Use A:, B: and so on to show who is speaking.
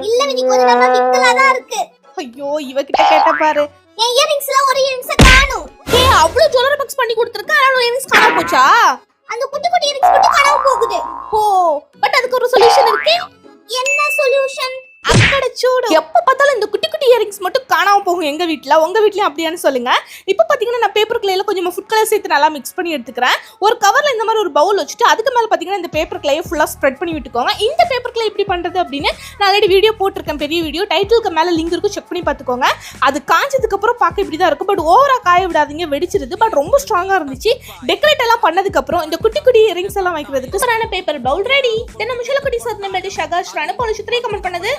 A: இல்ல வினி கொஞ்ச நேரமா விக்கலாதான் இருக்கு.
B: ஐயோ இவகிட்ட கேட்ட பாரு.
A: என் இயரிங்ஸ்ல ஒரு இயரிங்ஸ் காணோம்.
B: ஏய் அவ்ளோ ஜுவல்லரி பாக்ஸ் பண்ணி கொடுத்திருக்க ஆனா இயரிங்ஸ் காணாம போச்சா?
A: அந்த குட்டி குட்டி இயரிங்ஸ் மட்டும் காணாம போகுது.
B: ஓ பட் அதுக்கு ஒரு சொல்யூஷன் இருக்கு.
A: என்ன சொல்யூஷன்?
B: அக்கட சூடு. எப்ப பார்த்தாலும் இந்த குட்டி குட்டி இயரிங்ஸ் மட்டும் காணாம போகும் எங்க வீட்ல. உங்க வீட்லயும் அப்படியான்னு சொல்லுங்க. இப்போ பாத்தீங்கன்னா நான் பேப்பர் கிளேல கொஞ்சம் ஃபுட் கலர் சேர்த்து நல்லா மிக்ஸ் பண்ணி எடுத்துக்கிறேன். ஒரு கவர்ல இந்த மாதிரி ஒரு பவுல் வச்சுட்டு அதுக்கு மேல பாத்தீங்கன்னா இந்த பேப்பர் கிளேயை ஃபுல்லா ஸ்ப்ரெட் பண்ணி விட்டுக்கோங்க. இந்த பேப்பர் கிளே எப்படி பண்றது அப்படின்னு நான் ஆல்ரெடி வீடியோ போட்டிருக்கேன், பெரிய வீடியோ. டைட்டிலுக்கு மேல லிங்க் இருக்கும், செக் பண்ணி பாத்துக்கோங்க. அது காஞ்சதுக்கு அப்புறம் பார்க்க இப்படிதான் இருக்கும். பட் ஓவரா காய விடாதீங்க, வெடிச்சிருது. பட் ரொம்ப ஸ்ட்ராங்கா இருந்துச்சு. டெக்கரேட் எல்லாம் பண்ணதுக்கு அப்புறம் இந்த குட்டி குட்டி இயரிங்ஸ் எல்லாம் வைக்கிறதுக்கு சரான பேப்பர் பவுல் ரெடி. தென் நம்ம சொல்ல குட்டி சார் நம்ம ஷகாஷ் ரான போன 3 கமெண்ட் பண்ணது.